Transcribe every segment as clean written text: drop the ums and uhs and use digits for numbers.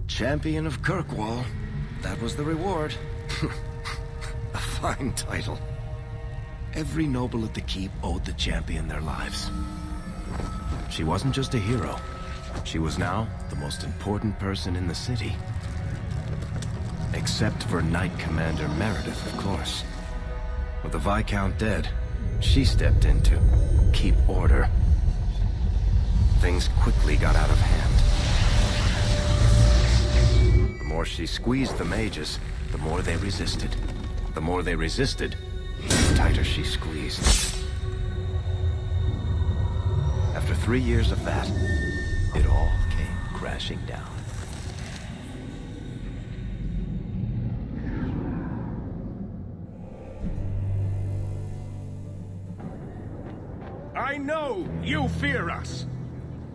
Champion of Kirkwall. That was the reward. A fine title. Every noble at the keep owed the champion their lives. She wasn't just a hero. She was now the most important person in the city. Except for Knight Commander Meredith, of course. With the Viscount dead, she stepped in to keep order. Things quickly got out of hand. The more she squeezed the mages, the more they resisted. The more they resisted, the tighter she squeezed. After 3 years of that, it all came crashing down. I know you fear us.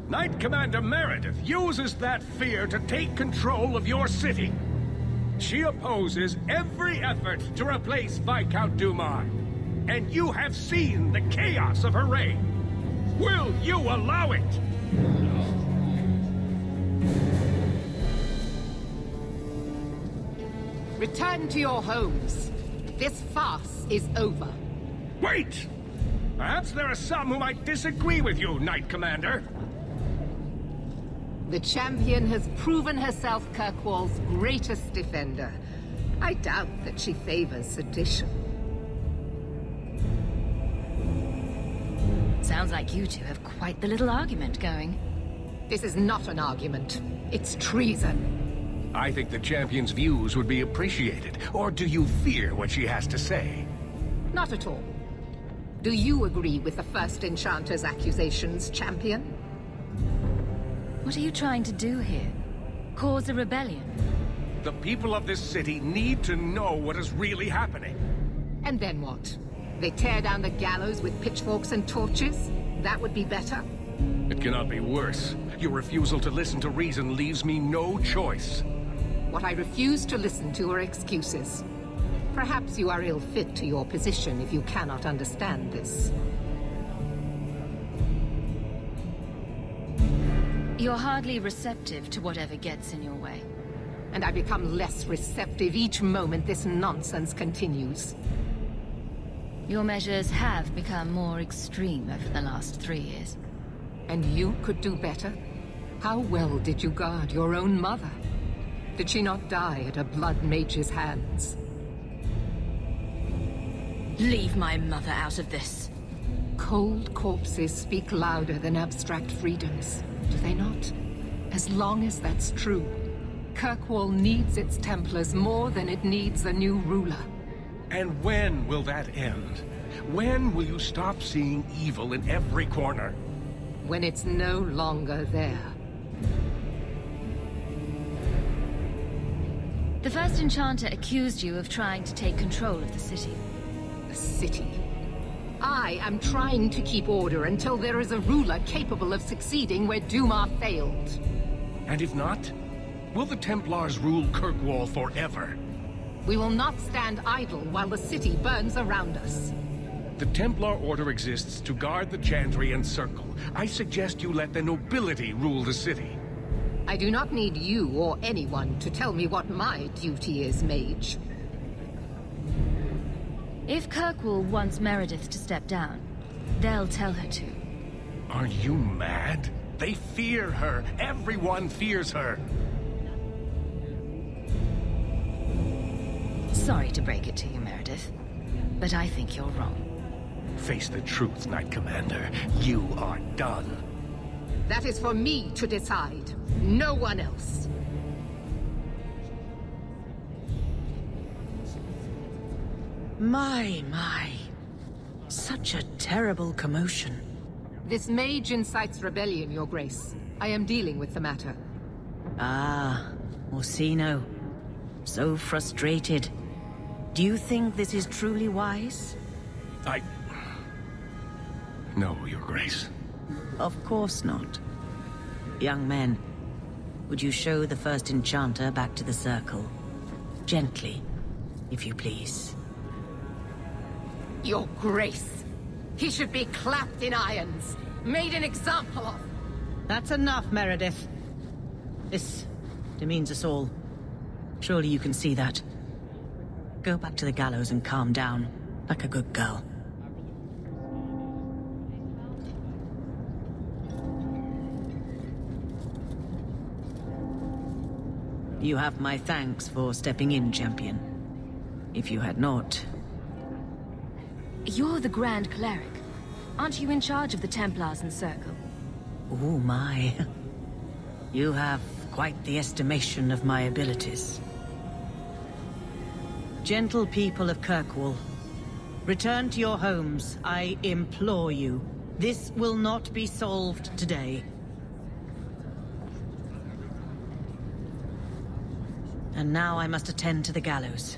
Knight Commander Meredith uses that fear to take control of your city. She opposes every effort to replace Viscount Dumar. And you have seen the chaos of her reign. Will you allow it? Return to your homes. This farce is over. Wait! Perhaps there are some who might disagree with you, Knight Commander. The champion has proven herself Kirkwall's greatest defender. I doubt that she favors sedition. Sounds like you two have quite the little argument going. This is not an argument. It's treason. I think the champion's views would be appreciated. Or do you fear what she has to say? Not at all. Do you agree with the First Enchanter's accusations, champion? What are you trying to do here? Cause a rebellion? The people of this city need to know what is really happening. And then what? They tear down the gallows with pitchforks and torches? That would be better? It cannot be worse. Your refusal to listen to reason leaves me no choice. What I refuse to listen to are excuses. Perhaps you are ill-fit to your position if you cannot understand this. You're hardly receptive to whatever gets in your way. And I become less receptive each moment this nonsense continues. Your measures have become more extreme over the last 3 years. And you could do better? How well did you guard your own mother? Did she not die at a blood mage's hands? Leave my mother out of this. Cold corpses speak louder than abstract freedoms, do they not? As long as that's true, Kirkwall needs its Templars more than it needs a new ruler. And when will that end? When will you stop seeing evil in every corner? When it's no longer there. The First Enchanter accused you of trying to take control of the city. The city. I am trying to keep order until there is a ruler capable of succeeding where Dumar failed. And if not, will the Templars rule Kirkwall forever? We will not stand idle while the city burns around us. The Templar Order exists to guard the Chantry and Circle. I suggest you let the nobility rule the city. I do not need you or anyone to tell me what my duty is, Mage. If Kirkwall wants Meredith to step down, they'll tell her to. Are you mad? They fear her. Everyone fears her. Sorry to break it to you, Meredith, but I think you're wrong. Face the truth, Knight Commander. You are done. That is for me to decide. No one else. My. Such a terrible commotion. This mage incites rebellion, Your Grace. I am dealing with the matter. Ah, Orsino. So frustrated. Do you think this is truly wise? No, Your Grace. Of course not. Young men, would you show the First Enchanter back to the Circle? Gently, if you please. Your Grace. He should be clapped in irons, made an example of. That's enough, Meredith. demeans us all. Surely you can see that. Go back to the gallows and calm down, like a good girl. You have my thanks for stepping in, champion. If you had not... You're the Grand Cleric. Aren't you in charge of the Templars and Circle? Oh my. You have quite the estimation of my abilities. Gentle people of Kirkwall, return to your homes, I implore you. This will not be solved today. And now I must attend to the gallows.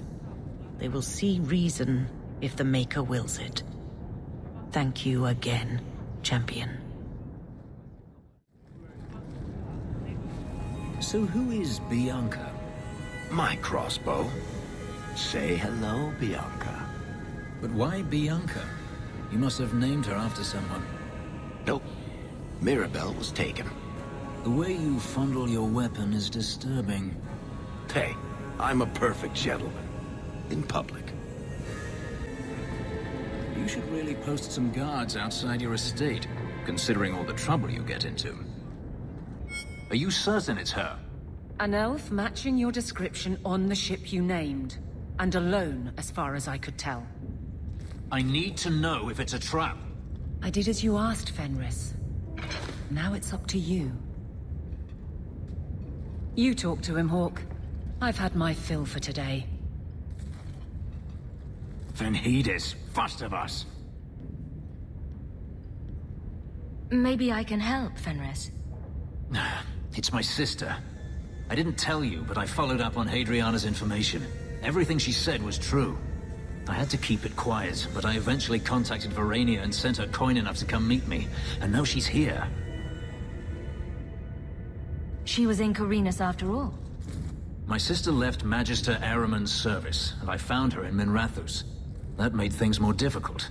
They will see reason if the Maker wills it. Thank you again, champion. So who is Bianca? My crossbow. Say hello, Bianca. But why Bianca? You must have named her after someone. Nope. Mirabelle was taken. The way you fondle your weapon is disturbing. Hey, I'm a perfect gentleman. In public. You should really post some guards outside your estate, considering all the trouble you get into. Are you certain it's her? An elf matching your description on the ship you named. And alone, as far as I could tell. I need to know if it's a trap. I did as you asked, Fenris. Now it's up to you. You talk to him, Hawk. I've had my fill for today. Then he is first of us. Maybe I can help, Fenris. It's my sister. I didn't tell you, but I followed up on Hadriana's information. Everything she said was true. I had to keep it quiet, but I eventually contacted Verania and sent her coin enough to come meet me. And now she's here. She was in Corinus after all. My sister left Magister Araman's service, and I found her in Minrathus. That made things more difficult.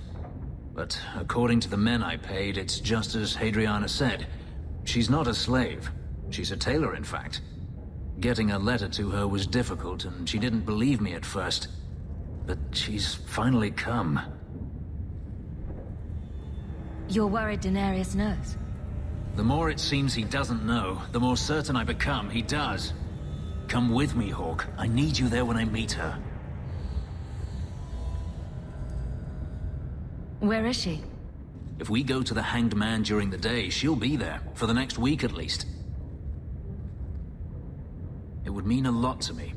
But according to the men I paid, it's just as Hadriana said. She's not a slave. She's a tailor, in fact. Getting a letter to her was difficult, and she didn't believe me at first. But she's finally come. You're worried Denarius knows? The more it seems he doesn't know, the more certain I become he does. Come with me, Hawk. I need you there when I meet her. Where is she? If we go to the Hanged Man during the day, she'll be there, for the next week at least. It would mean a lot to me.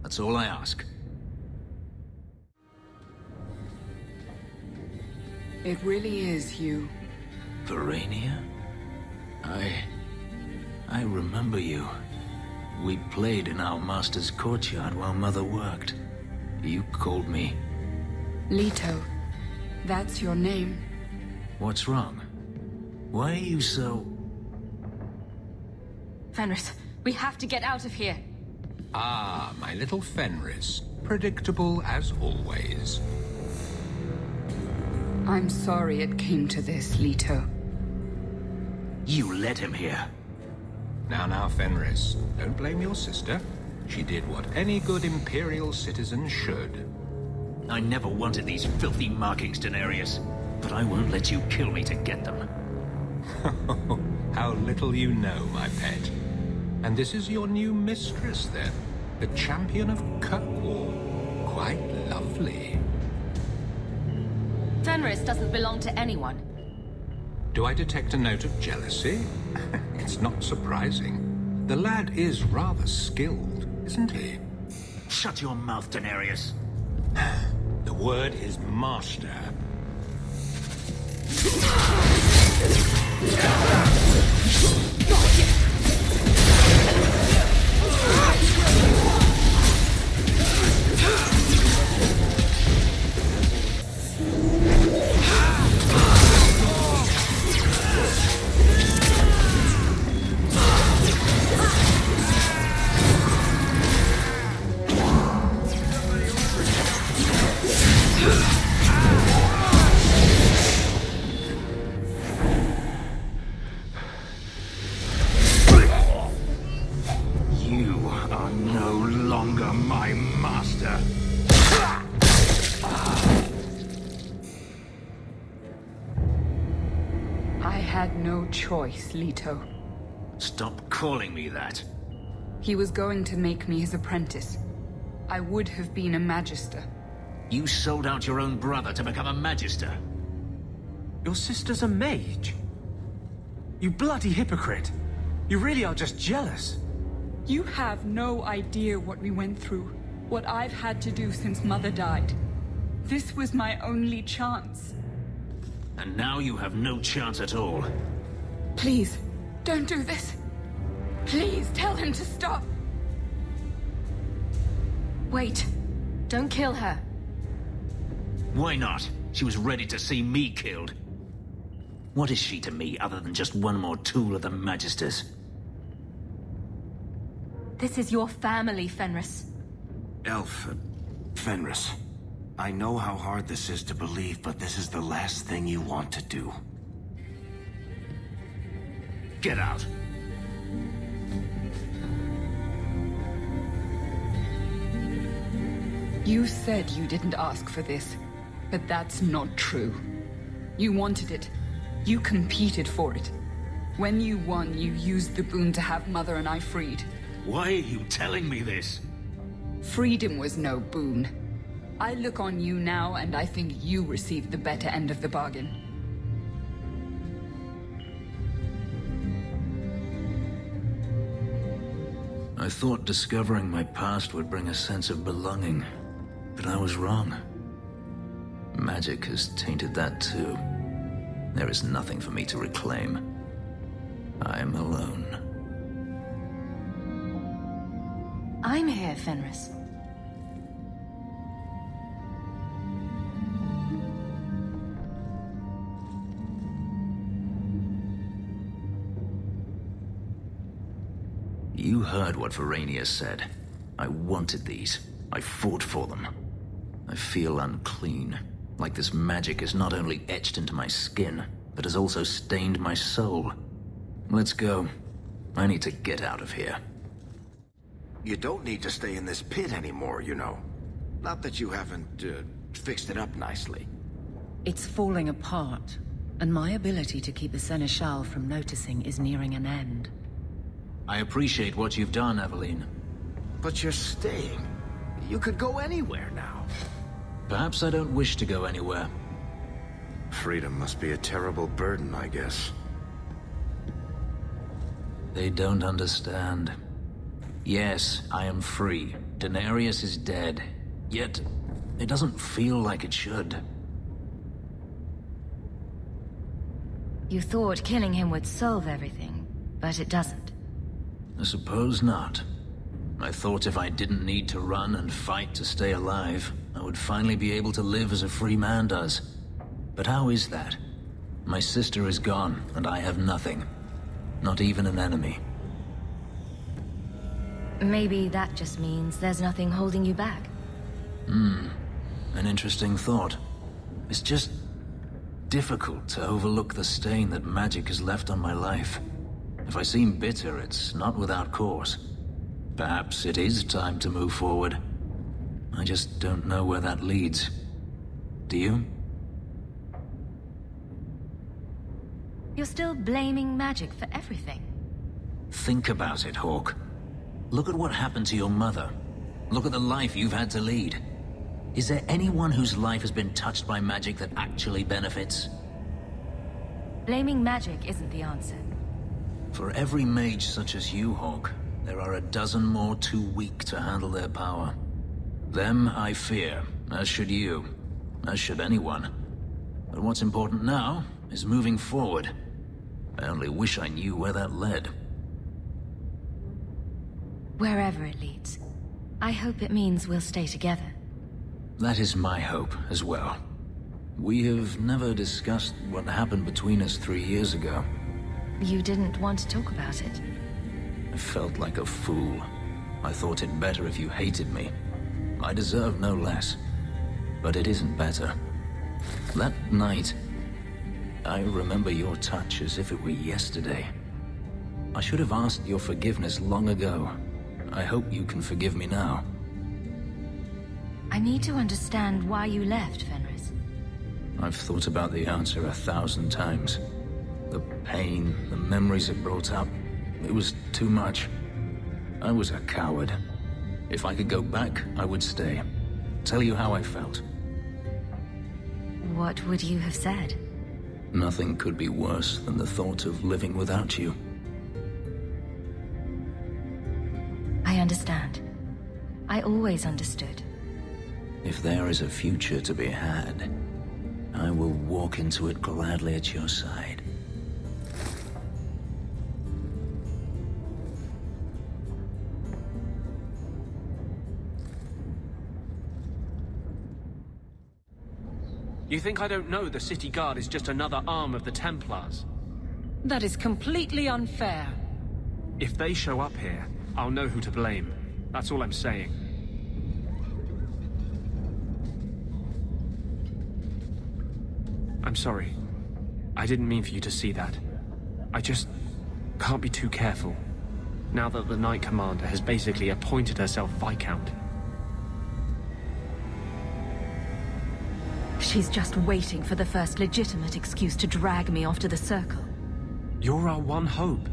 That's all I ask. It really is, Hugh. Verania? I remember you. We played in our master's courtyard while Mother worked. You called me. Leto. That's your name. What's wrong? Why are you so... Fenris, we have to get out of here. Ah, my little Fenris. Predictable as always. I'm sorry it came to this, Leto. You led him here. Now, Fenris, don't blame your sister. She did what any good Imperial citizen should. I never wanted these filthy markings, Denarius. But I won't let you kill me to get them. How little you know, my pet. And this is your new mistress, then? The champion of Kirkwall. Quite lovely. Fenris doesn't belong to anyone. Do I detect a note of jealousy? It's not surprising. The lad is rather skilled, isn't he? Shut your mouth, Denarius. The word is master. are no longer my master. I had no choice, Leto. Stop calling me that. He was going to make me his apprentice. I would have been a magister. You sold out your own brother to become a magister. Your sister's a mage? You bloody hypocrite. You really are just jealous. You have no idea what we went through, what I've had to do since Mother died. This was my only chance. And now you have no chance at all. Please, don't do this. Please, tell him to stop. Wait. Don't kill her. Why not? She was ready to see me killed. What is she to me other than just one more tool of the Magisters? This is your family, Fenris. Fenris. I know how hard this is to believe, but this is the last thing you want to do. Get out. You said you didn't ask for this, but that's not true. You wanted it. You competed for it. When you won, you used the boon to have Mother and I freed. Why are you telling me this? Freedom was no boon. I look on you now, and I think you received the better end of the bargain. I thought discovering my past would bring a sense of belonging, but I was wrong. Magic has tainted that too. There is nothing for me to reclaim. I am alone. I'm here, Fenris. You heard what Varric said. I wanted these. I fought for them. I feel unclean, like this magic is not only etched into my skin, but has also stained my soul. Let's go. I need to get out of here. You don't need to stay in this pit anymore, you know. Not that you haven't, fixed it up nicely. It's falling apart, and my ability to keep the Seneschal from noticing is nearing an end. I appreciate what you've done, Aveline. But you're staying. You could go anywhere now. Perhaps I don't wish to go anywhere. Freedom must be a terrible burden, I guess. They don't understand. Yes, I am free. Denarius is dead. Yet, it doesn't feel like it should. You thought killing him would solve everything, but it doesn't. I suppose not. I thought if I didn't need to run and fight to stay alive, I would finally be able to live as a free man does. But how is that? My sister is gone, and I have nothing. Not even an enemy. Maybe that just means there's nothing holding you back. An interesting thought. It's just difficult to overlook the stain that magic has left on my life. If I seem bitter, it's not without cause. Perhaps it is time to move forward. I just don't know where that leads. Do you? You're still blaming magic for everything. Think about it, Hawk. Look at what happened to your mother. Look at the life you've had to lead. Is there anyone whose life has been touched by magic that actually benefits? Blaming magic isn't the answer. For every mage such as you, Hawk, there are a dozen more too weak to handle their power. Them I fear, as should you, as should anyone. But what's important now is moving forward. I only wish I knew where that led. Wherever it leads. I hope it means we'll stay together. That is my hope as well. We have never discussed what happened between us 3 years ago. You didn't want to talk about it. I felt like a fool. I thought it better if you hated me. I deserve no less. But it isn't better. That night, I remember your touch as if it were yesterday. I should have asked your forgiveness long ago. I hope you can forgive me now. I need to understand why you left, Fenris. I've thought about the answer 1,000 times. The pain, the memories it brought up, it was too much. I was a coward. If I could go back, I would stay. Tell you how I felt. What would you have said? Nothing could be worse than the thought of living without you. I understand. I always understood. If there is a future to be had, I will walk into it gladly at your side. You think I don't know the city guard is just another arm of the Templars? That is completely unfair. If they show up here, I'll know who to blame. That's all I'm saying. I'm sorry. I didn't mean for you to see that. I just can't be too careful, now that the Knight Commander has basically appointed herself Viscount. She's just waiting for the first legitimate excuse to drag me off to the Circle. You're our one hope.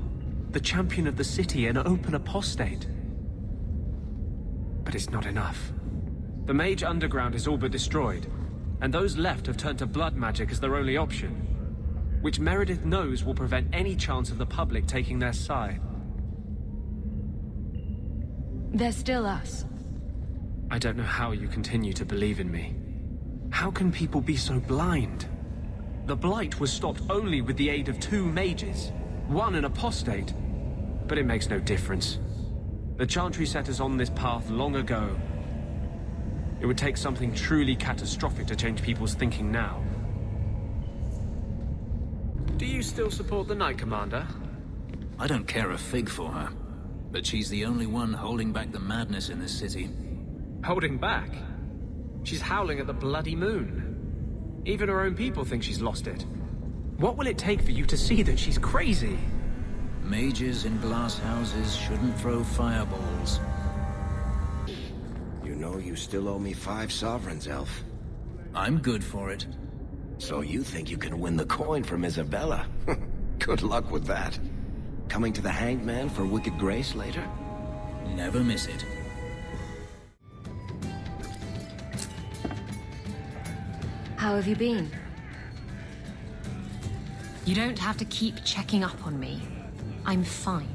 The champion of the city and open apostate. But it's not enough. The Mage Underground is all but destroyed, and those left have turned to blood magic as their only option, which Meredith knows will prevent any chance of the public taking their side. There's still us. I don't know how you continue to believe in me. How can people be so blind? The Blight was stopped only with the aid of 2 mages, one an apostate. But it makes no difference. The Chantry set us on this path long ago. It would take something truly catastrophic to change people's thinking now. Do you still support the Knight Commander? I don't care a fig for her, but she's the only one holding back the madness in this city. Holding back? She's howling at the bloody moon. Even her own people think she's lost it. What will it take for you to see that she's crazy? Mages in glass houses shouldn't throw fireballs. You know you still owe me 5 sovereigns, Elf. I'm good for it. So you think you can win the coin from Isabela? Good luck with that. Coming to the Hanged Man for Wicked Grace later? Never miss it. How have you been? You don't have to keep checking up on me. I'm fine.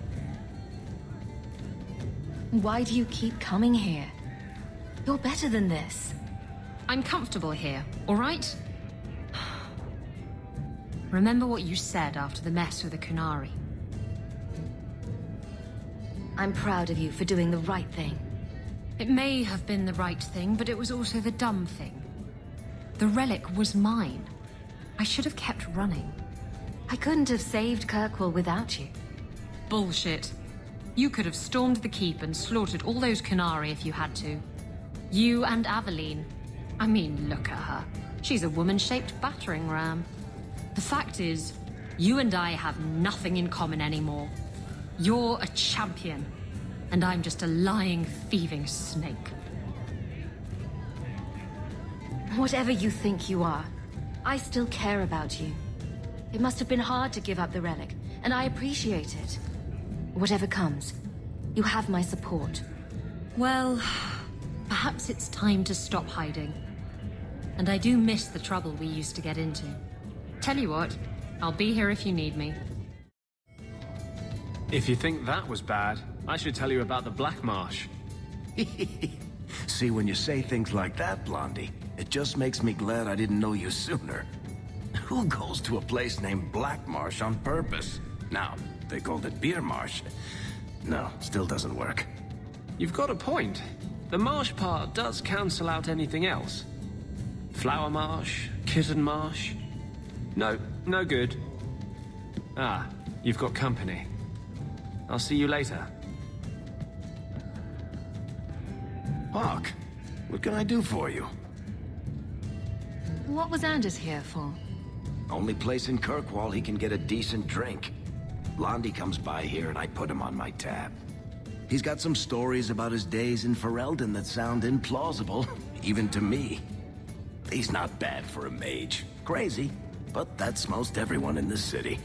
Why do you keep coming here? You're better than this. I'm comfortable here, all right? Remember what you said after the mess with the Kunari. I'm proud of you for doing the right thing. It may have been the right thing, but it was also the dumb thing. The relic was mine. I should have kept running. I couldn't have saved Kirkwall without you. Bullshit. You could have stormed the keep and slaughtered all those Kunari if you had to. You and Aveline. I mean, look at her. She's a woman-shaped battering ram. The fact is, you and I have nothing in common anymore. You're a champion, and I'm just a lying, thieving snake. Whatever you think you are, I still care about you. It must have been hard to give up the relic, and I appreciate it. Whatever comes, you have my support. Well, perhaps it's time to stop hiding. And I do miss the trouble we used to get into. Tell you what, I'll be here if you need me. If you think that was bad, I should tell you about the Black Marsh. See, when you say things like that, Blondie, it just makes me glad I didn't know you sooner. Who goes to a place named Black Marsh on purpose? Now, they called it Beer Marsh. No, still doesn't work. You've got a point. The marsh part does cancel out anything else. Flower Marsh, Kitten Marsh. No, no good. Ah, you've got company. I'll see you later. Hawk, what can I do for you? What was Anders here for? Only place in Kirkwall he can get a decent drink. Blondie comes by here and I put him on my tab. He's got some stories about his days in Ferelden that sound implausible, even to me. He's not bad for a mage. Crazy, but that's most everyone in this city.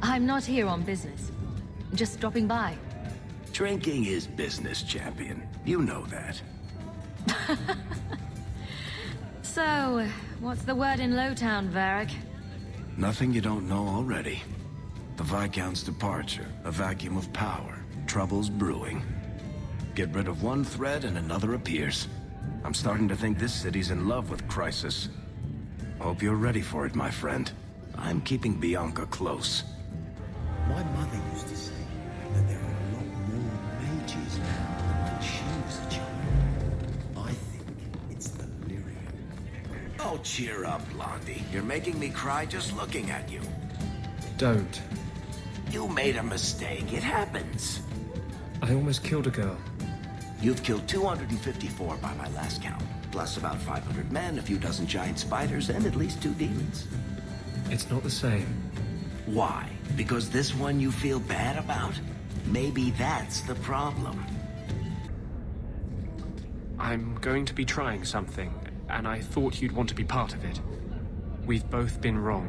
I'm not here on business. Just stopping by. Drinking is business, champion. You know that. So, what's the word in Lowtown, Varric? Nothing you don't know already. The Viscount's departure, a vacuum of power, troubles brewing. Get rid of one thread and another appears. I'm starting to think this city's in love with Crisis. Hope you're ready for it, my friend. I'm keeping Bianca close. My mother used to say that there are a lot more mages now than when she was a child. I think it's the lyrium. Oh, cheer up, Blondie. You're making me cry just looking at you. Don't. You made a mistake. It happens. I almost killed a girl. You've killed 254 by my last count, plus about 500 men, a few dozen giant spiders, and at least 2 demons. It's not the same. Why? Because this one you feel bad about? Maybe that's the problem. I'm going to be trying something, and I thought you'd want to be part of it. We've both been wrong.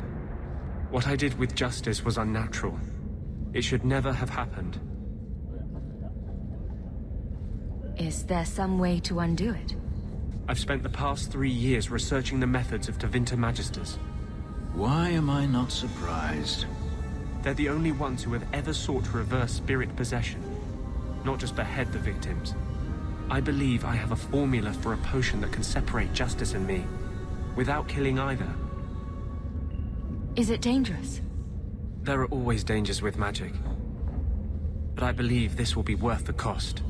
What I did with Justice was unnatural. It should never have happened. Is there some way to undo it? I've spent the past 3 years researching the methods of Tevinter Magisters. Why am I not surprised? They're the only ones who have ever sought to reverse spirit possession, not just behead the victims. I believe I have a formula for a potion that can separate Justice and me, without killing either. Is it dangerous? There are always dangers with magic, but I believe this will be worth the cost.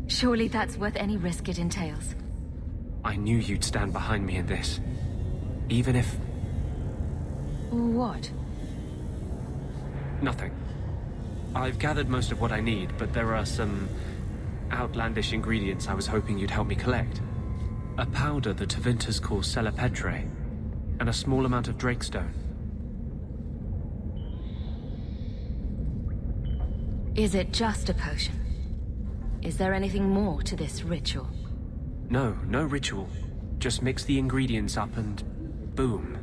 Surely that's worth any risk it entails. I knew you'd stand behind me in this, even if... What? Nothing. I've gathered most of what I need, but there are some outlandish ingredients I was hoping you'd help me collect. A powder the Tevinters call Celepetre, and a small amount of Drakestone. Is it just a potion? Is there anything more to this ritual? No ritual. Just mix the ingredients up and... boom.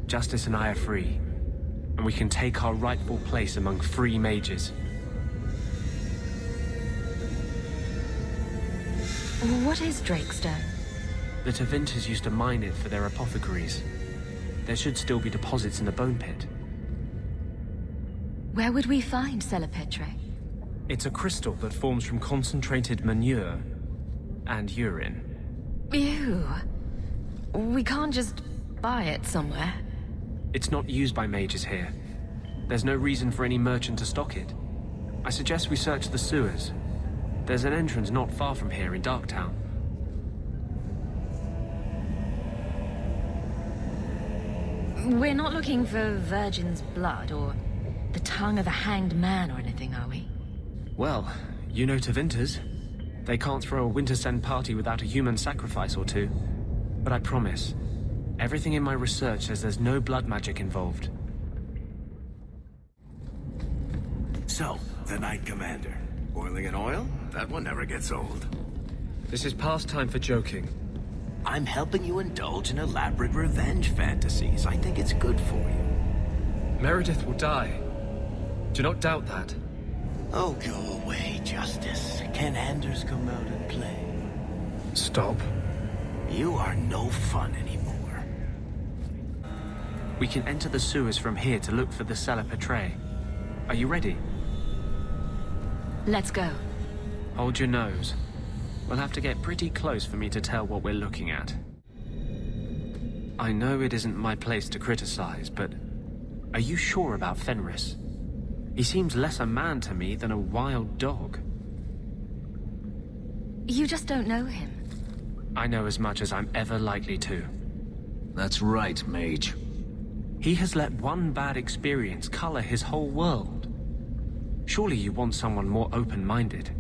Justice and I are free. And we can take our rightful place among free mages. What is Drakestone? The Tevinters used to mine it for their apothecaries. There should still be deposits in the bone pit. Where would we find Celepetre? It's a crystal that forms from concentrated manure and urine. Ew. We can't just buy it somewhere. It's not used by mages here. There's no reason for any merchant to stock it. I suggest we search the sewers. There's an entrance not far from here in Darktown. We're not looking for virgin's blood or the tongue of a hanged man or anything, are we? Well, you know Tevinters. They can't throw a Wintersend party without a human sacrifice or two. But I promise, everything in my research says there's no blood magic involved. So, the Knight Commander. Boiling in oil? That one never gets old. This is past time for joking. I'm helping you indulge in elaborate revenge fantasies. I think it's good for you. Meredith will die. Do not doubt that. Oh, go away, Justice. Can Anders come out and play? Stop. You are no fun anymore. We can enter the sewers from here to look for the Celepetre. Are you ready? Let's go. Hold your nose. We'll have to get pretty close for me to tell what we're looking at. I know it isn't my place to criticize, but are you sure about Fenris? He seems less a man to me than a wild dog. You just don't know him. I know as much as I'm ever likely to. That's right, Mage. He has let one bad experience color his whole world. Surely you want someone more open-minded.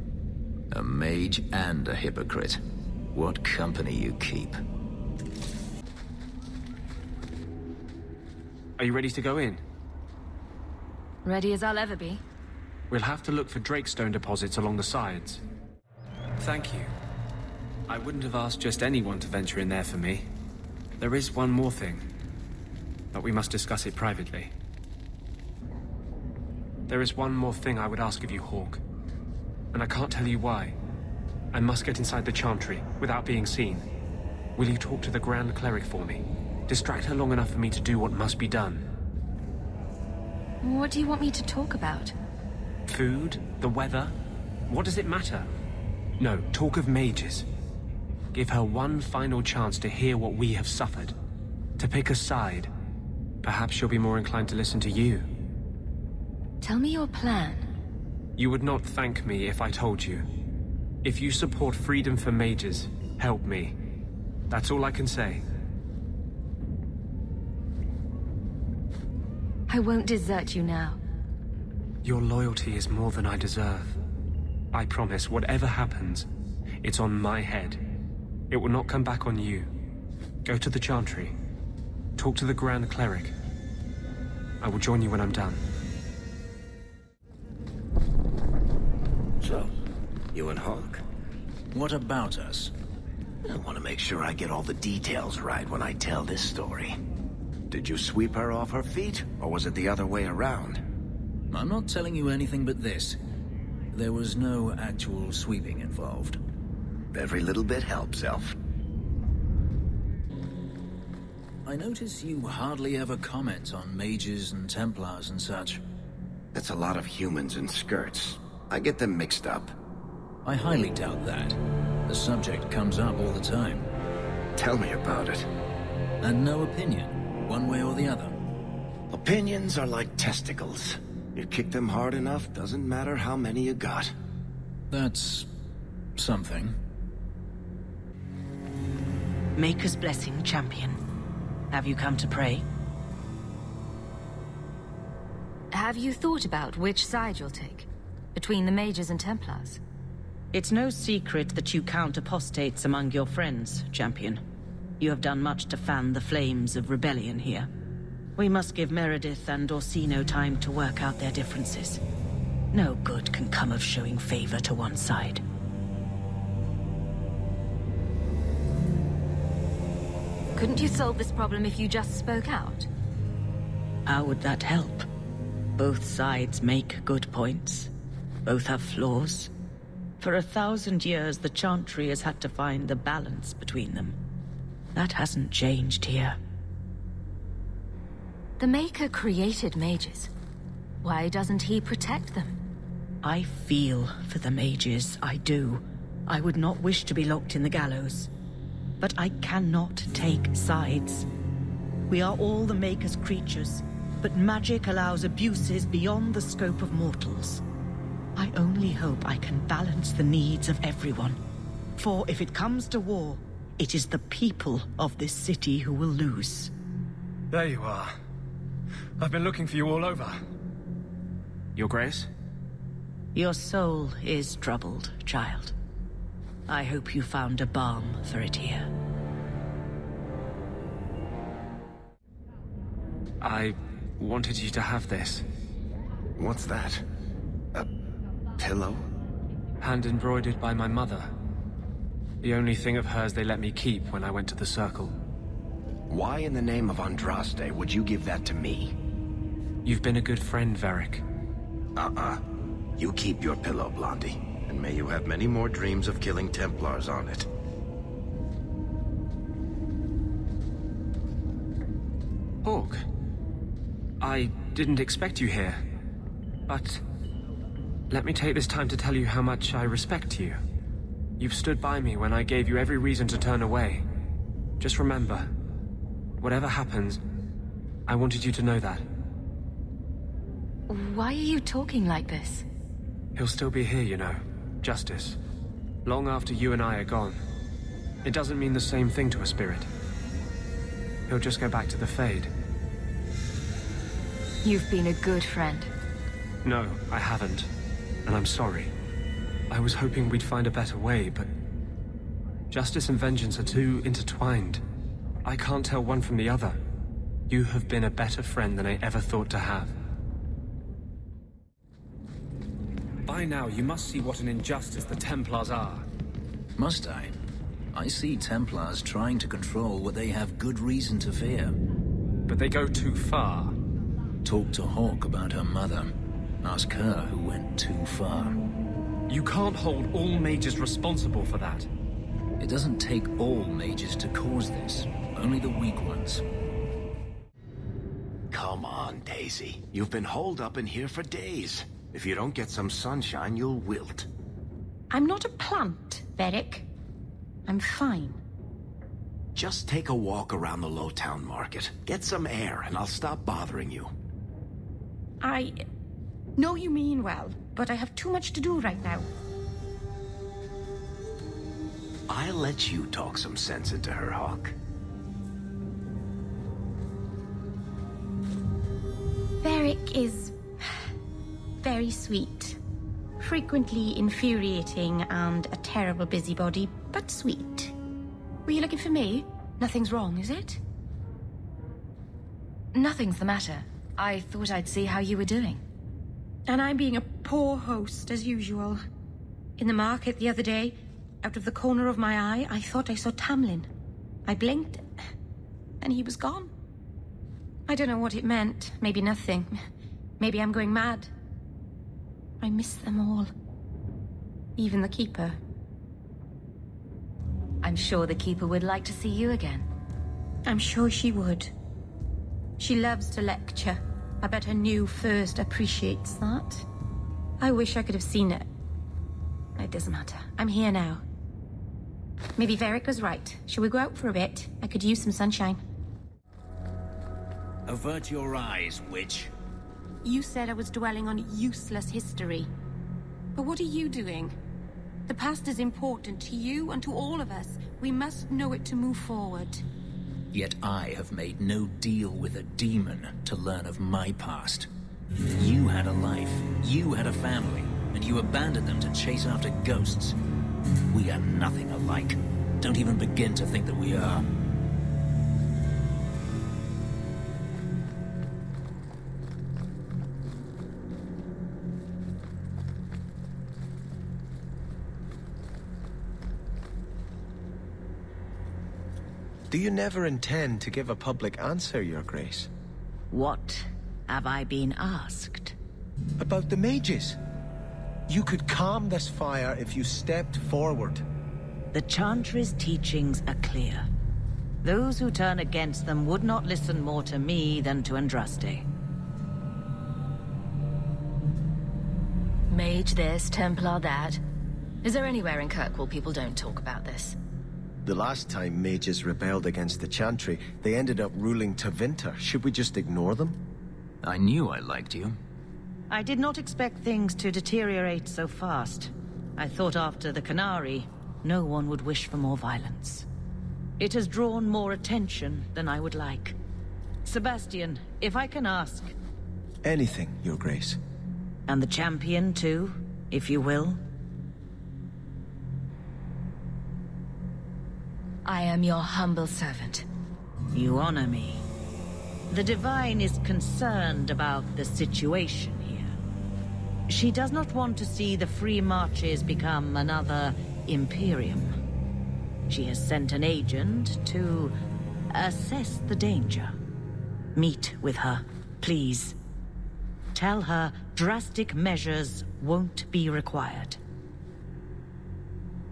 A mage and a hypocrite. What company you keep. Are you ready to go in? Ready as I'll ever be. We'll have to look for Drakestone deposits along the sides. Thank you. I wouldn't have asked just anyone to venture in there for me. There is one more thing, but we must discuss it privately. There is one more thing I would ask of you, Hawk, and I can't tell you why. I must get inside the Chantry without being seen. Will you talk to the Grand Cleric for me? Distract her long enough for me to do what must be done. What do you want me to talk about? Food? The weather? What does it matter? No, talk of mages. Give her one final chance to hear what we have suffered. To pick a side. Perhaps she'll be more inclined to listen to you. Tell me your plan. You would not thank me if I told you. If you support freedom for mages, help me. That's all I can say. I won't desert you now. Your loyalty is more than I deserve. I promise, whatever happens, it's on my head. It will not come back on you. Go to the Chantry. Talk to the Grand Cleric. I will join you when I'm done. So, you and Hawk? What about us? I want to make sure I get all the details right when I tell this story. Did you sweep her off her feet, or was it the other way around? I'm not telling you anything but this. There was no actual sweeping involved. Every little bit helps, Elf. I notice you hardly ever comment on mages and Templars and such. It's a lot of humans in skirts. I get them mixed up. I highly doubt that. The subject comes up all the time. Tell me about it. And no opinion, one way or the other. Opinions are like testicles. You kick them hard enough, doesn't matter how many you got. That's... something. Maker's blessing, champion. Have you come to pray? Have you thought about which side you'll take? Between the mages and Templars? It's no secret that you count apostates among your friends, champion. You have done much to fan the flames of rebellion here. We must give Meredith and Orsino time to work out their differences. No good can come of showing favor to one side. Couldn't you solve this problem if you just spoke out? How would that help? Both sides make good points. Both have flaws. For 1,000 years, the Chantry has had to find the balance between them. That hasn't changed here. The Maker created mages. Why doesn't he protect them? I feel for the mages, I do. I would not wish to be locked in the gallows. But I cannot take sides. We are all the Maker's creatures, but magic allows abuses beyond the scope of mortals. I only hope I can balance the needs of everyone. For if it comes to war, it is the people of this city who will lose. There you are. I've been looking for you all over. Your Grace? Your soul is troubled, child. I hope you found a balm for it here. I wanted you to have this. What's that? A pillow? Hand embroidered by my mother. The only thing of hers they let me keep when I went to the Circle. Why in the name of Andraste would you give that to me? You've been a good friend, Varric. You keep your pillow, Blondie. And may you have many more dreams of killing Templars on it. Hawk. I didn't expect you here. But... let me take this time to tell you how much I respect you. You've stood by me when I gave you every reason to turn away. Just remember, whatever happens, I wanted you to know that. Why are you talking like this? He'll still be here, you know. Justice. Long after you and I are gone. It doesn't mean the same thing to a spirit. He'll just go back to the Fade. You've been a good friend. No, I haven't. And I'm sorry. I was hoping we'd find a better way, but... justice and vengeance are too intertwined. I can't tell one from the other. You have been a better friend than I ever thought to have. By now, you must see what an injustice the Templars are. Must I? I see Templars trying to control what they have good reason to fear. But they go too far. Talk to Hawk about her mother. Ask her who went too far. You can't hold all mages responsible for that. It doesn't take all mages to cause this. Only the weak ones. Come on, Daisy. You've been holed up in here for days. If you don't get some sunshine, you'll wilt. I'm not a plant, Varric. I'm fine. Just take a walk around the Lowtown Market. Get some air, and I'll stop bothering you. I know you mean well, but I have too much to do right now. I'll let you talk some sense into her, Hawk. Varric is very sweet. Frequently infuriating and a terrible busybody, but sweet. Were you looking for me? Nothing's wrong, is it? Nothing's the matter. I thought I'd see how you were doing. And I'm being a poor host, as usual. In the market the other day, out of the corner of my eye, I thought I saw Tamlin. I blinked, and he was gone. I don't know what it meant. Maybe nothing. Maybe I'm going mad. I miss them all. Even the Keeper. I'm sure the Keeper would like to see you again. I'm sure she would. She loves to lecture. I bet her new first appreciates that. I wish I could have seen it. It doesn't matter. I'm here now. Maybe Varric was right. Shall we go out for a bit? I could use some sunshine. Avert your eyes, witch. You said I was dwelling on useless history. But what are you doing? The past is important to you and to all of us. We must know it to move forward. Yet I have made no deal with a demon to learn of my past. You had a life, you had a family, and you abandoned them to chase after ghosts. We are nothing alike. Don't even begin to think that we are. Do you never intend to give a public answer, Your Grace? What have I been asked? About the mages. You could calm this fire if you stepped forward. The Chantry's teachings are clear. Those who turn against them would not listen more to me than to Andraste. Mage this, Templar that. Is there anywhere in Kirkwall people don't talk about this? The last time mages rebelled against the Chantry, they ended up ruling Tevinter. Should we just ignore them? I knew I liked you. I did not expect things to deteriorate so fast. I thought after the Canary, no one would wish for more violence. It has drawn more attention than I would like. Sebastian, if I can ask... Anything, Your Grace. And the champion too, if you will. I am your humble servant. You honor me. The Divine is concerned about the situation here. She does not want to see the Free Marches become another Imperium. She has sent an agent to assess the danger. Meet with her, please. Tell her drastic measures won't be required.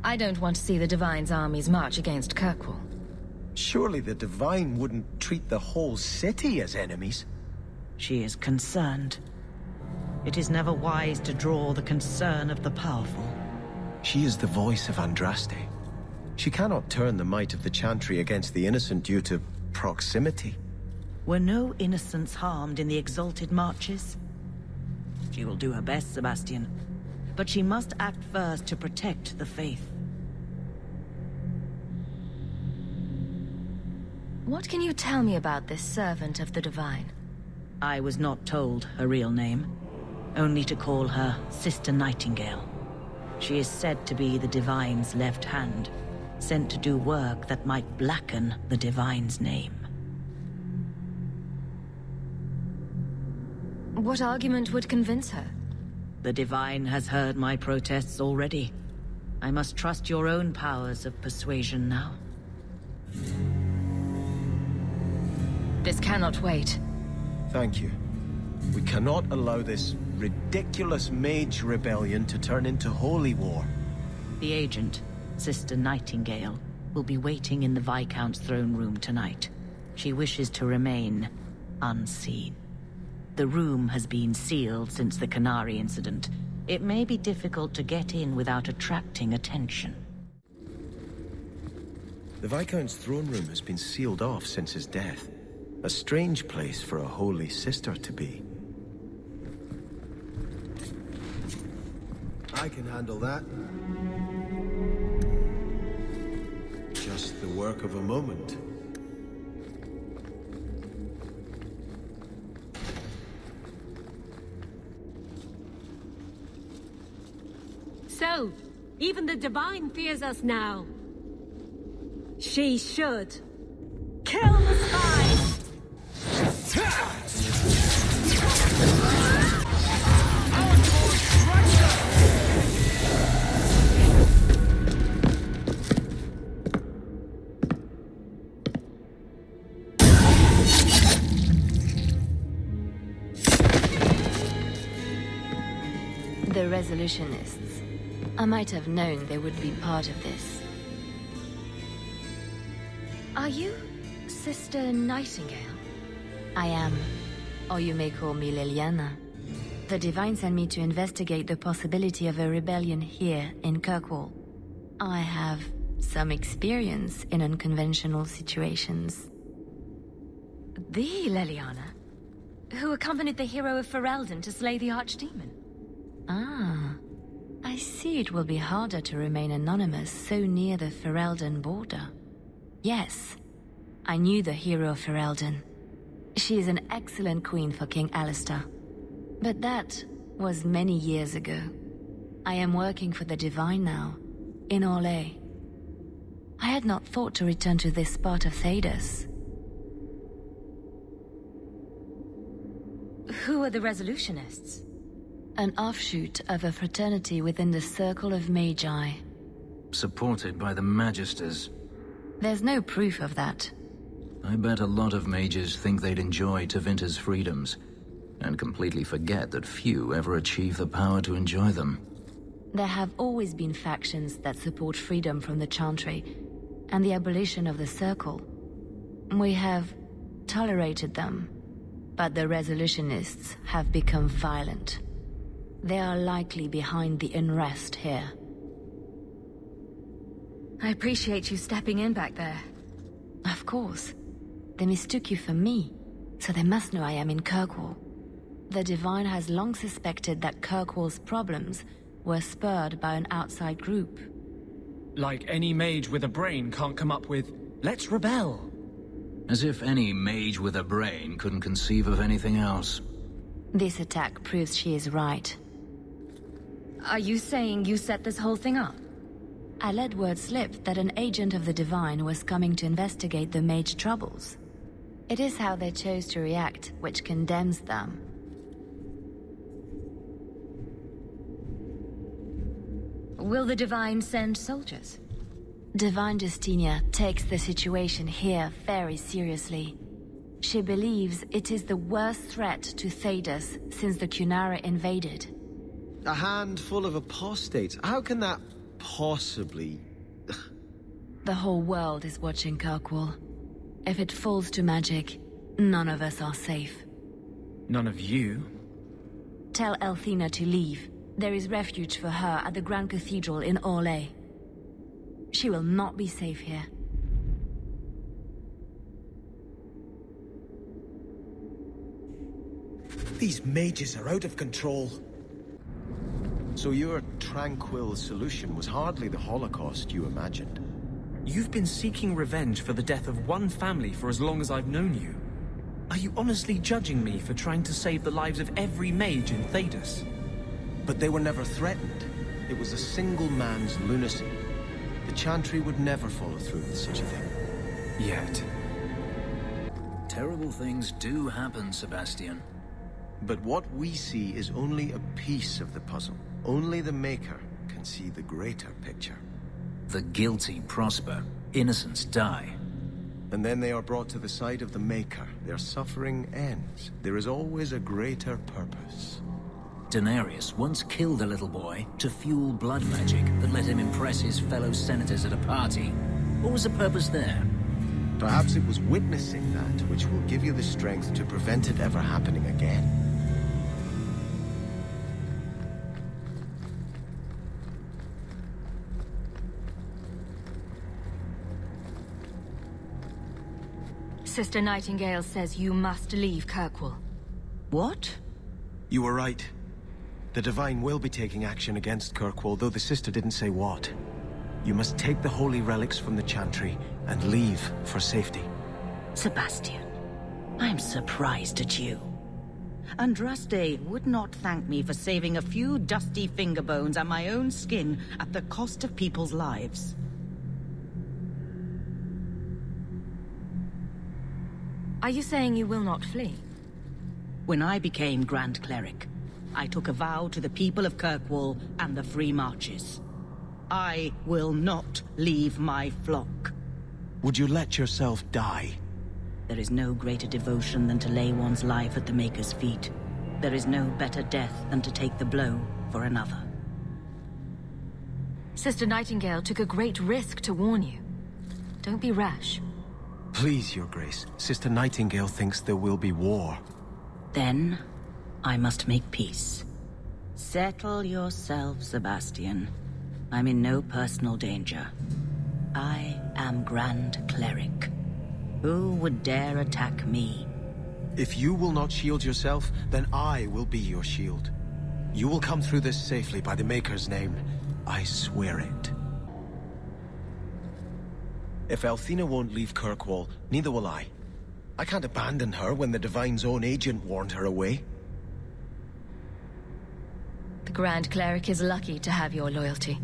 I don't want to see the Divine's armies march against Kirkwall. Surely the Divine wouldn't treat the whole city as enemies. She is concerned. It is never wise to draw the concern of the powerful. She is the voice of Andraste. She cannot turn the might of the Chantry against the innocent due to proximity. Were no innocents harmed in the exalted marches? She will do her best, Sebastian. But she must act first to protect the faith. What can you tell me about this servant of the Divine? I was not told her real name. Only to call her Sister Nightingale. She is said to be the Divine's left hand, sent to do work that might blacken the Divine's name. What argument would convince her? The Divine has heard my protests already. I must trust your own powers of persuasion now. This cannot wait. Thank you. We cannot allow this ridiculous mage rebellion to turn into holy war. The agent, Sister Nightingale, will be waiting in the Viscount's throne room tonight. She wishes to remain unseen. The room has been sealed since the Canary incident. It may be difficult to get in without attracting attention. The Viscount's throne room has been sealed off since his death. A strange place for a holy sister to be. I can handle that. Just the work of a moment. So, even the Divine fears us now. She should. Kill the spies! The Resolutionists. I might have known they would be part of this. Are you Sister Nightingale? I am. Or you may call me Leliana. The Divine sent me to investigate the possibility of a rebellion here in Kirkwall. I have some experience in unconventional situations. The Leliana? Who accompanied the hero of Ferelden to slay the Archdemon? Ah. I see it will be harder to remain anonymous so near the Ferelden border. Yes, I knew the hero of Ferelden. She is an excellent queen for King Alistair. But that was many years ago. I am working for the Divine now, in Orlais. I had not thought to return to this part of Thedas. Who are the Resolutionists? An offshoot of a fraternity within the Circle of Magi. Supported by the Magisters. There's no proof of that. I bet a lot of mages think they'd enjoy Tevinter's freedoms, and completely forget that few ever achieve the power to enjoy them. There have always been factions that support freedom from the Chantry, and the abolition of the Circle. We have tolerated them, but the Resolutionists have become violent. They are likely behind the unrest here. I appreciate you stepping in back there. Of course. They mistook you for me, so they must know I am in Kirkwall. The Divine has long suspected that Kirkwall's problems were spurred by an outside group. Like any mage with a brain can't come up with, let's rebel. As if any mage with a brain couldn't conceive of anything else. This attack proves she is right. Are you saying you set this whole thing up? I let word slip that an agent of the Divine was coming to investigate the mage troubles. It is how they chose to react which condemns them. Will the Divine send soldiers? Divine Justinia takes the situation here very seriously. She believes it is the worst threat to Thedas since the Cunara invaded. A handful of apostates? How can that possibly... The whole world is watching Kirkwall. If it falls to magic, none of us are safe. None of you? Tell Elthina to leave. There is refuge for her at the Grand Cathedral in Orlais. She will not be safe here. These mages are out of control. So your tranquil solution was hardly the Holocaust you imagined. You've been seeking revenge for the death of one family for as long as I've known you. Are you honestly judging me for trying to save the lives of every mage in Thedas? But they were never threatened. It was a single man's lunacy. The Chantry would never follow through with such a thing. Yet. Terrible things do happen, Sebastian. But what we see is only a piece of the puzzle. Only the Maker can see the greater picture. The guilty prosper, innocents die. And then they are brought to the side of the Maker. Their suffering ends. There is always a greater purpose. Daenerys once killed a little boy to fuel blood magic that let him impress his fellow senators at a party. What was the purpose there? Perhaps it was witnessing that which will give you the strength to prevent it ever happening again. Sister Nightingale says you must leave Kirkwall. What? You were right. The Divine will be taking action against Kirkwall, though the sister didn't say what. You must take the holy relics from the Chantry and leave for safety. Sebastian, I'm surprised at you. Andraste would not thank me for saving a few dusty finger bones and my own skin at the cost of people's lives. Are you saying you will not flee? When I became Grand Cleric, I took a vow to the people of Kirkwall and the Free Marches. I will not leave my flock. Would you let yourself die? There is no greater devotion than to lay one's life at the Maker's feet. There is no better death than to take the blow for another. Sister Nightingale took a great risk to warn you. Don't be rash. Please, Your Grace. Sister Nightingale thinks there will be war. Then, I must make peace. Settle yourself, Sebastian. I'm in no personal danger. I am Grand Cleric. Who would dare attack me? If you will not shield yourself, then I will be your shield. You will come through this safely by the Maker's name. I swear it. If Althena won't leave Kirkwall, neither will I. I can't abandon her when the Divine's own agent warned her away. The Grand Cleric is lucky to have your loyalty.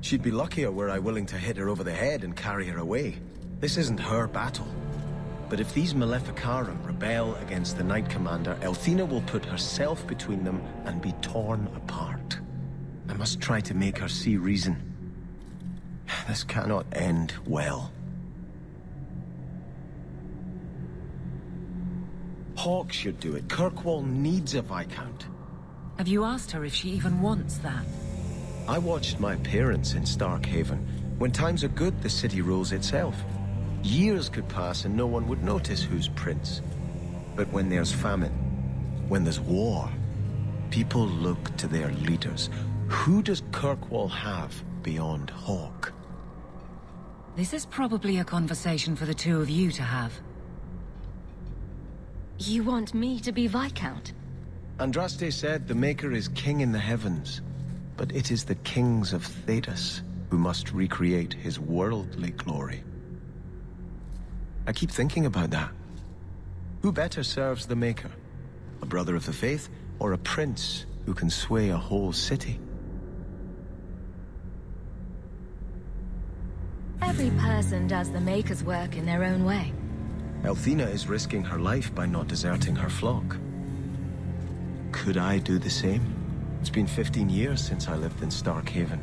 She'd be luckier were I willing to hit her over the head and carry her away. This isn't her battle. But if these Maleficarum rebel against the Knight Commander, Althena will put herself between them and be torn apart. I must try to make her see reason. This cannot end well. Hawke should do it. Kirkwall needs a Viscount. Have you asked her if she even wants that? I watched my parents in Starkhaven. When times are good, the city rules itself. Years could pass and no one would notice who's prince. But when there's famine, when there's war, people look to their leaders. Who does Kirkwall have beyond Hawke? This is probably a conversation for the two of you to have. You want me to be Viscount? Andraste said the Maker is king in the heavens, but it is the kings of Thedas who must recreate his worldly glory. I keep thinking about that. Who better serves the Maker? A brother of the faith, or a prince who can sway a whole city? Every person does the Maker's work in their own way. Althena is risking her life by not deserting her flock. Could I do the same? It's been 15 years since I lived in Starkhaven.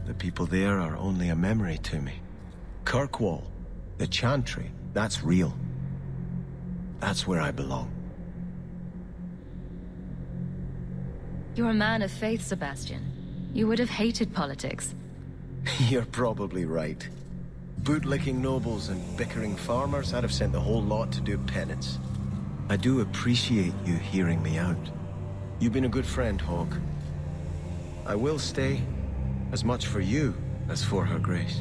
The people there are only a memory to me. Kirkwall, the Chantry, that's real. That's where I belong. You're a man of faith, Sebastian. You would have hated politics. You're probably right. Bootlicking nobles and bickering farmers, I'd have sent the whole lot to do penance. I do appreciate you hearing me out. You've been a good friend, Hawke. I will stay, as much for you as for her grace.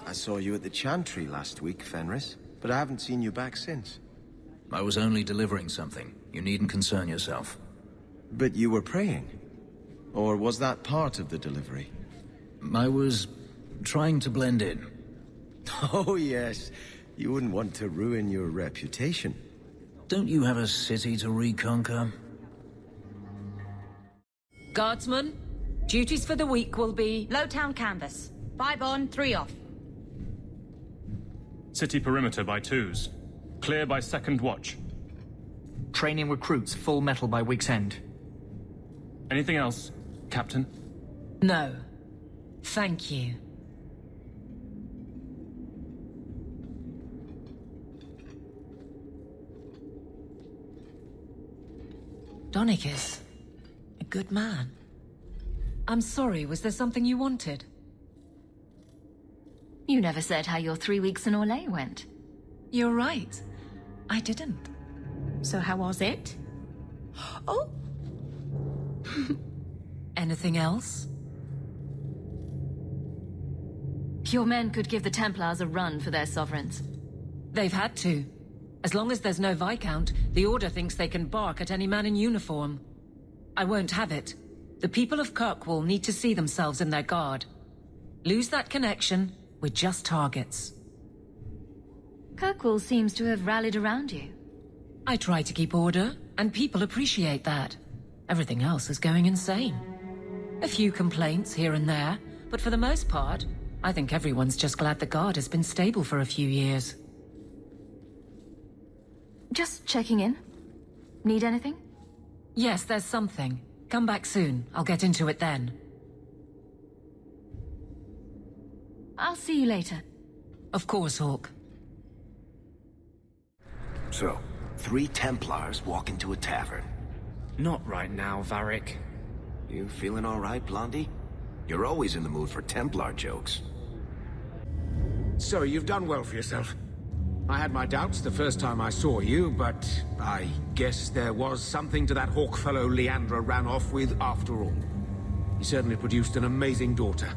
I saw you at the Chantry last week, Fenris, but I haven't seen you back since. I was only delivering something. You needn't concern yourself. But you were praying? Or was that part of the delivery? I was trying to blend in. Oh yes, you wouldn't want to ruin your reputation. Don't you have a city to reconquer? Guardsmen, duties for the week will be... Lowtown canvas. 5 on, 3 off. City perimeter by 2s. Clear by second watch. training recruits full metal by week's end. Anything else, Captain? No. Thank you. Donicus. A good man. I'm sorry, was there something you wanted? You never said how your 3 weeks in Orlais went. You're right. I didn't. So how was it? Oh! Anything else? Your men could give the Templars a run for their sovereigns. They've had to. As long as there's no Viscount, the Order thinks they can bark at any man in uniform. I won't have it. The people of Kirkwall need to see themselves in their guard. Lose that connection, we're just targets. Kirkwall seems to have rallied around you. I try to keep order, and people appreciate that. Everything else is going insane. A few complaints here and there, but for the most part, I think everyone's just glad the guard has been stable for a few years. Just checking in. Need anything? Yes, there's something. Come back soon. I'll get into it then. I'll see you later. Of course, Hawk. So, 3 Templars walk into a tavern. Not right now, Varric. You feeling all right, Blondie? You're always in the mood for Templar jokes. So you've done well for yourself. I had my doubts the first time I saw you, but I guess there was something to that hawk fellow Leandra ran off with after all. He certainly produced an amazing daughter.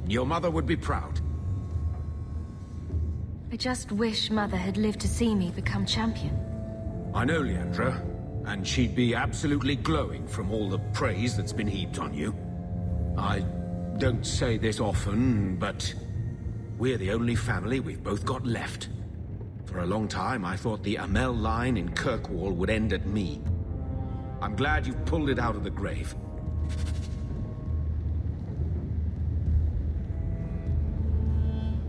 Your mother would be proud. I just wish Mother had lived to see me become champion. I know Leandra, and she'd be absolutely glowing from all the praise that's been heaped on you. I don't say this often, but we're the only family we've both got left. For a long time, I thought the Amel line in Kirkwall would end at me. I'm glad you've pulled it out of the grave.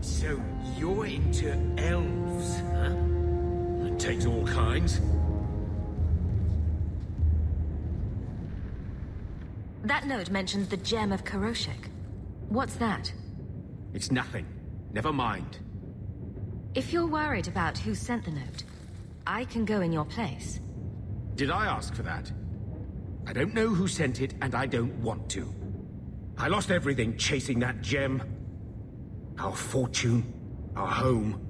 So, you're into elves, huh? It takes all kinds. That note mentioned the Gem of Karoshek. What's that? It's nothing. Never mind. If you're worried about who sent the note, I can go in your place. Did I ask for that? I don't know who sent it, and I don't want to. I lost everything chasing that gem. Our fortune, our home,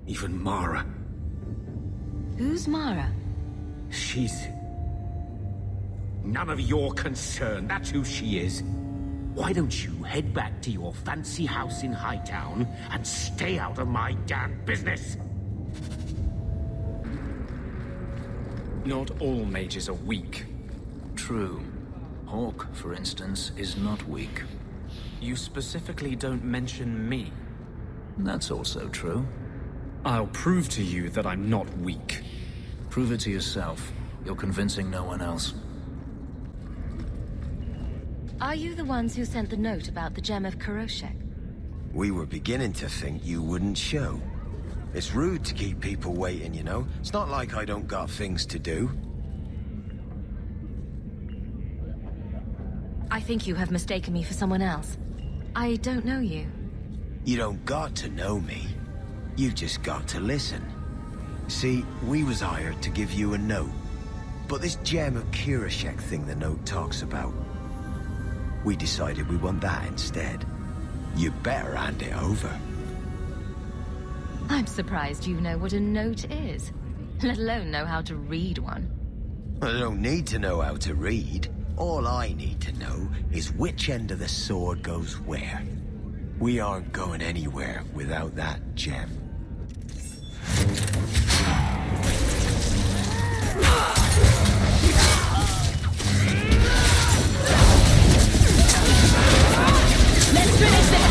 even Mara. Who's Mara? She's none of your concern. That's who she is. Why don't you head back to your fancy house in Hightown and stay out of my damn business? Not all mages are weak. True. Hawk, for instance, is not weak. You specifically don't mention me. That's also true. I'll prove to you that I'm not weak. Prove it to yourself. You're convincing no one else. Are you the ones who sent the note about the Gem of Karoshek? We were beginning to think you wouldn't show. It's rude to keep people waiting, you know? It's not like I don't got things to do. I think you have mistaken me for someone else. I don't know you. You don't got to know me. You just got to listen. See, we was hired to give you a note. But this Gem of Karoshek thing the note talks about, we decided we want that instead. You better hand it over. I'm surprised you know what a note is, let alone know how to read one. I don't need to know how to read. All I need to know is which end of the sword goes where. We aren't going anywhere without that gem. Let's finish this!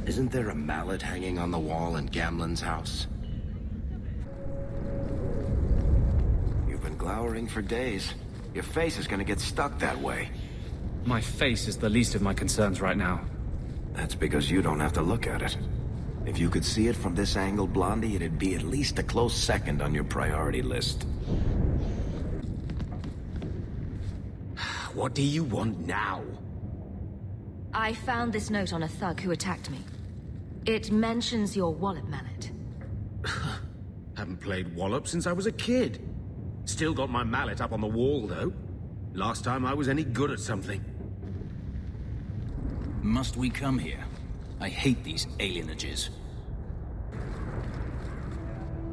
Isn't there a mallet hanging on the wall in Gamlen's house? You've been glowering for days. Your face is gonna get stuck that way. My face is the least of my concerns right now. That's because you don't have to look at it. If you could see it from this angle, Blondie, it'd be at least a close second on your priority list. What do you want now? I found this note on a thug who attacked me. It mentions your wallet mallet. Haven't played Wallop since I was a kid. Still got my mallet up on the wall, though. Last time I was any good at something. Must we come here? I hate these alienages.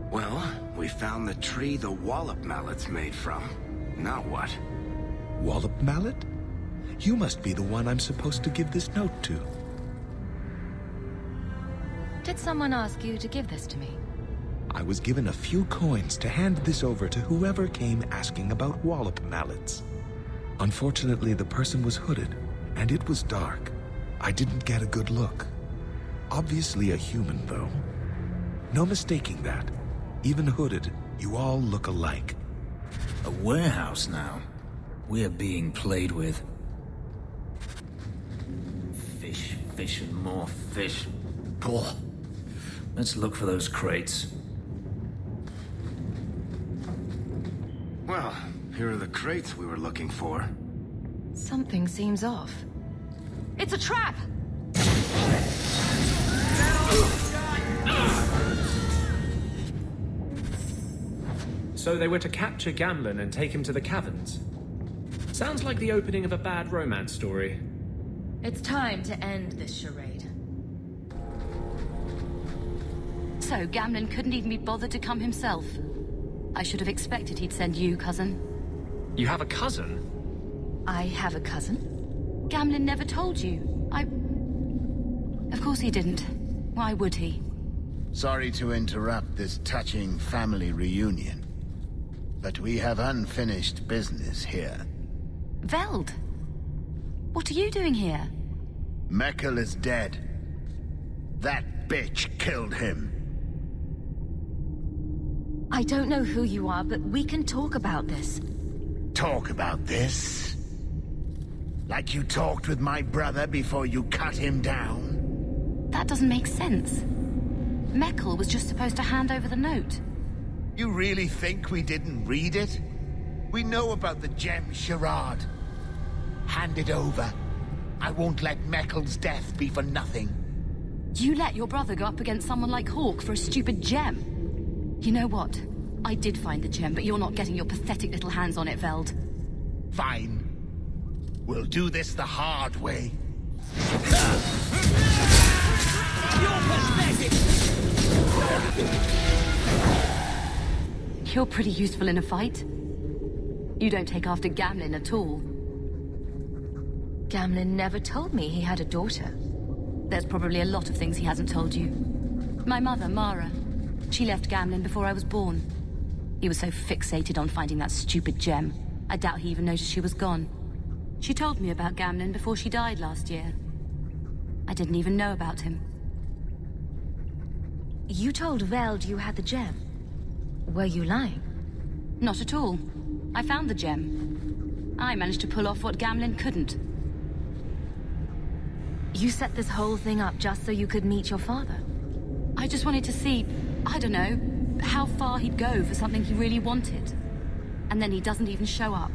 Well, we found the tree the Wallop mallet's made from. Now what? Wallop mallet? You must be the one I'm supposed to give this note to. Did someone ask you to give this to me? I was given a few coins to hand this over to whoever came asking about Wallop mallets. Unfortunately, the person was hooded, and it was dark. I didn't get a good look. Obviously a human, though. No mistaking that. Even hooded, you all look alike. A warehouse now. We're being played with. Fish, fish, and more fish. Ugh. Let's look for those crates. Well, here are the crates we were looking for. Something seems off. It's a trap! So they were to capture Gamlen and take him to the caverns. Sounds like the opening of a bad romance story. It's time to end this charade. So, Gamlen couldn't even be bothered to come himself. I should have expected he'd send you, cousin. You have a cousin? I have a cousin? Gamlen never told you. Of course he didn't. Why would he? Sorry to interrupt this touching family reunion, but we have unfinished business here. Veld! What are you doing here? Mekkel is dead. That bitch killed him. I don't know who you are, but we can talk about this. Talk about this? Like you talked with my brother before you cut him down? That doesn't make sense. Mekkel was just supposed to hand over the note. You really think we didn't read it? We know about the gem charade. Hand it over. I won't let Mekkel's death be for nothing. You let your brother go up against someone like Hawk for a stupid gem. You know what? I did find the gem, but you're not getting your pathetic little hands on it, Veld. Fine. We'll do this the hard way. You're pretty useful in a fight. You don't take after Gamlen at all. Gamlen never told me he had a daughter. There's probably a lot of things he hasn't told you. My mother, Mara, she left Gamlen before I was born. He was so fixated on finding that stupid gem, I doubt he even noticed she was gone. She told me about Gamlen before she died last year. I didn't even know about him. You told Veld you had the gem. Were you lying? Not at all. I found the gem. I managed to pull off what Gamlen couldn't. You set this whole thing up just so you could meet your father? I just wanted to see, I don't know, how far he'd go for something he really wanted. And then he doesn't even show up.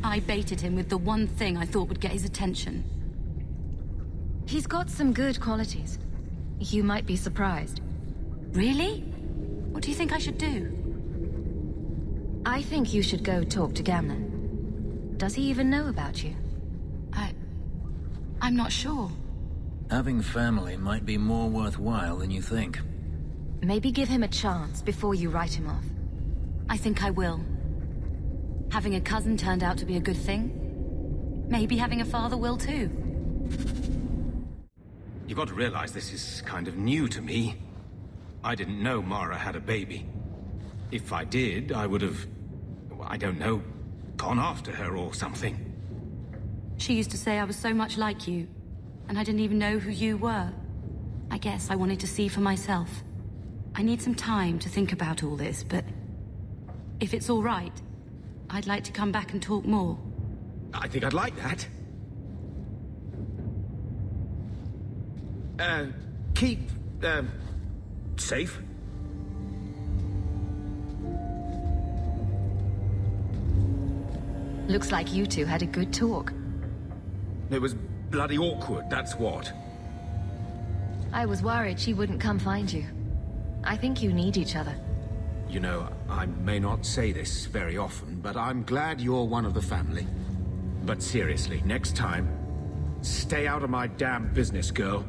I baited him with the one thing I thought would get his attention. He's got some good qualities. You might be surprised. Really? What do you think I should do? I think you should go talk to Gamlen. Does he even know about you? I'm not sure. Having family might be more worthwhile than you think. Maybe give him a chance before you write him off. I think I will. Having a cousin turned out to be a good thing. Maybe having a father will too. You've got to realize this is kind of new to me. I didn't know Mara had a baby. If I did, I would have, I don't know, gone after her or something. She used to say I was so much like you, and I didn't even know who you were. I guess I wanted to see for myself. I need some time to think about all this, but if it's all right, I'd like to come back and talk more. I think I'd like that. Keep, safe. Looks like you two had a good talk. It was bloody awkward, that's what. I was worried she wouldn't come find you. I think you need each other. You know, I may not say this very often, but I'm glad you're one of the family. But seriously, next time, stay out of my damn business, girl.